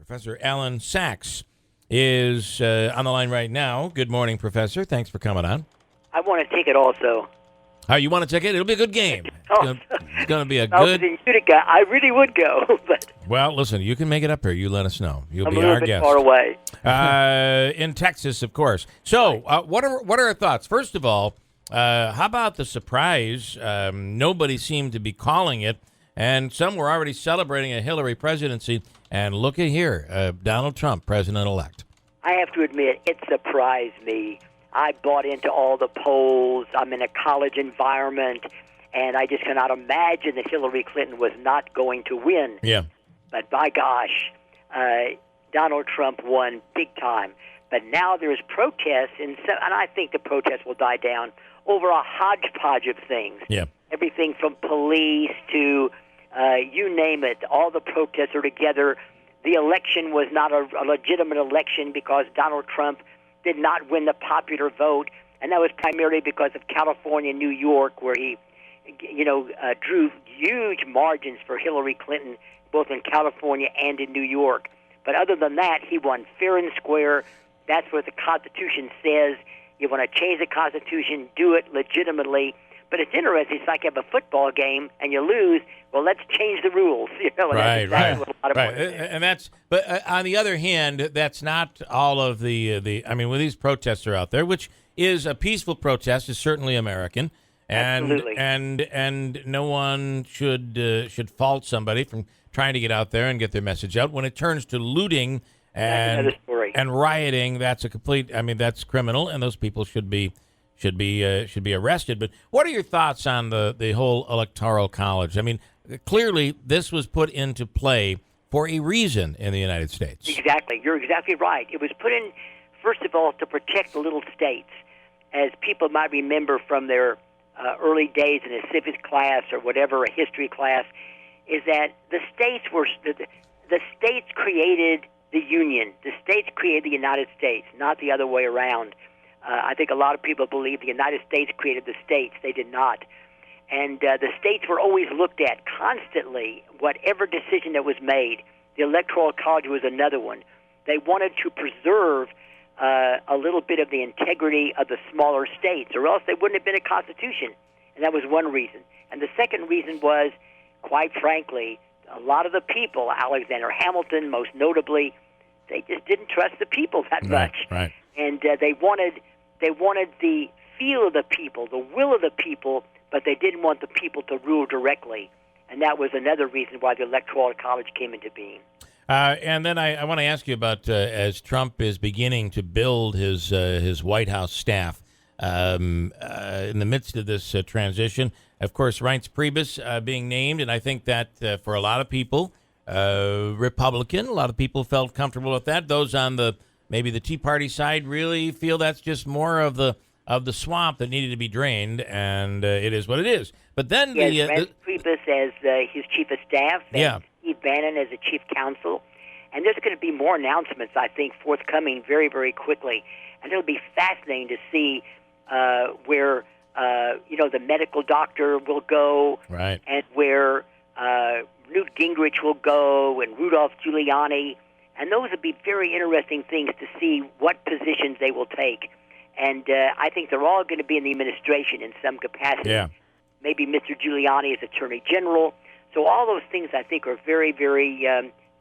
Professor Allan Saxe is on the line right now. Good morning, Professor. Thanks for coming on. I want to take it also. How you want to take it? It'll be a good game. It's going to be a If I was good... in Utica, I really would go, but Well, listen, you can make it up here. You let us know. You'll I'm be a little our bit guest. far away. In Texas, of course. So, what are our thoughts? First of all, how about the surprise? Nobody seemed to be calling it, and some were already celebrating a Hillary presidency. And look at here, Donald Trump, president-elect. I have to admit, it surprised me. I bought into all the polls. I'm in a college environment, and I just cannot imagine that Hillary Clinton was not going to win. Yeah. But by gosh, Donald Trump won big time. But now there's protests, and I think the protests will die down over a hodgepodge of things. Yeah. Everything from police to you name it. All the protests are together. The election was not a legitimate election because Donald Trump did not win the popular vote, and that was primarily because of California and New York, where he, drew huge margins for Hillary Clinton, both in California and in New York. But other than that, he won fair and square. That's what the Constitution says. You want to change the Constitution, do it legitimately. But it's interesting. It's like you have a football game and you lose. Well, let's change the rules. Right. And that's. But on the other hand, that's not all of the. I mean, when these protests are out there, which is a peaceful protest, is certainly American, and Absolutely. and no one should fault somebody from trying to get out there and get their message out. When it turns to looting That's another story. and rioting, that's a complete. I mean, that's criminal, and those people should be arrested. But what are your thoughts on the whole Electoral College? I mean, clearly this was put into play for a reason in the United States. Exactly. You're exactly right. It was put in, first of all, to protect the little states. As people might remember from their early days in a civics class or whatever, a history class, is that the states created the Union. The states created the United States, not the other way around. I think a lot of people believe the United States created the states. They did not. And the states were always looked at constantly, whatever decision that was made. The Electoral College was another one. They wanted to preserve a little bit of the integrity of the smaller states, or else they wouldn't have been a constitution. And that was one reason. And the second reason was, quite frankly, a lot of the people, Alexander Hamilton most notably, they just didn't trust the people that much. Right. And they wanted the feel of the people, the will of the people, but they didn't want the people to rule directly. And that was another reason why the Electoral College came into being. And then I want to ask you about as Trump is beginning to build his White House staff in the midst of this transition. Of course, Reince Priebus being named, and I think that for a lot of people, Republican, a lot of people felt comfortable with that. Those on maybe the Tea Party side really feel that's just more of the swamp that needed to be drained, and it is what it is. But then Reince Priebus as his chief of staff, and Steve Bannon as the chief counsel, and there's going to be more announcements, I think, forthcoming very, very quickly, and it'll be fascinating to see where the medical doctor will go, right, and where Newt Gingrich will go, and Rudolph Giuliani. And those would be very interesting things to see what positions they will take. And I think they're all going to be in the administration in some capacity. Yeah. Maybe Mr. Giuliani as Attorney General. So all those things I think are very, very,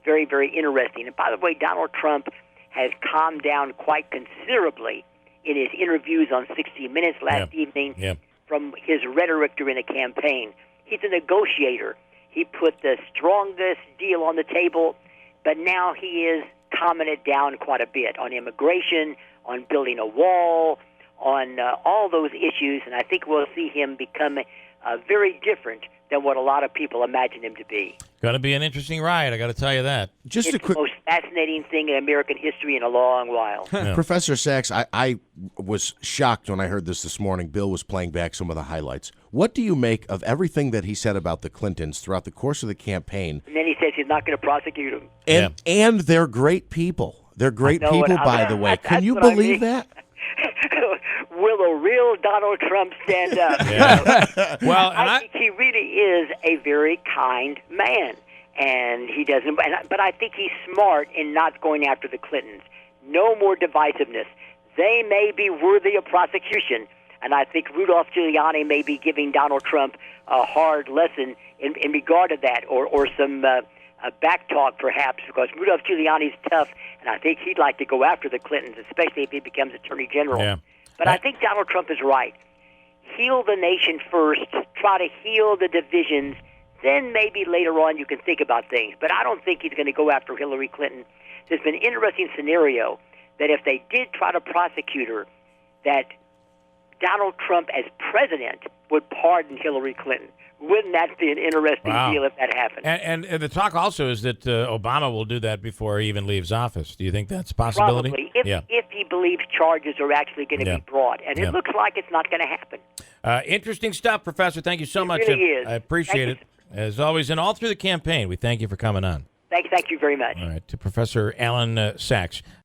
very, very interesting. And by the way, Donald Trump has calmed down quite considerably in his interviews on 60 Minutes last evening from his rhetoric during the campaign. He's a negotiator. He put the strongest deal on the table, but now he is calming it down quite a bit on immigration, on building a wall, on all those issues, and I think we'll see him become very different than what a lot of people imagine him to be. Going to be an interesting ride, I got to tell you that. It's the most fascinating thing in American history in a long while. Professor Saxe, I was shocked when I heard this morning. Bill was playing back some of the highlights. What do you make of everything that he said about the Clintons throughout the course of the campaign? And then he says he's not going to prosecute them. And they're great people. They're great people, by the way. Can you believe that? Will a real Donald Trump stand up? Well, I think he really is a very kind man. and he doesn't. But I think he's smart in not going after the Clintons. No more divisiveness. They may be worthy of prosecution, and I think Rudolph Giuliani may be giving Donald Trump a hard lesson in regard to that, or some back talk perhaps, because Rudolph Giuliani's tough, and I think he'd like to go after the Clintons, especially if he becomes Attorney General. Yeah. But I think Donald Trump is right. Heal the nation first, try to heal the divisions, then maybe later on you can think about things. But I don't think he's going to go after Hillary Clinton. There's been an interesting scenario that if they did try to prosecute her, that Donald Trump as president would pardon Hillary Clinton. Wouldn't that be an interesting deal if that happened? And the talk also is that Obama will do that before he even leaves office. Do you think that's a possibility? Probably, if he believes charges are actually going to be brought. And it looks like it's not going to happen. Interesting stuff, Professor. Thank you so much. Really is. I appreciate it. As always, and all through the campaign, we thank you for coming on. Thank you very much. All right, to Professor Allan Saxe.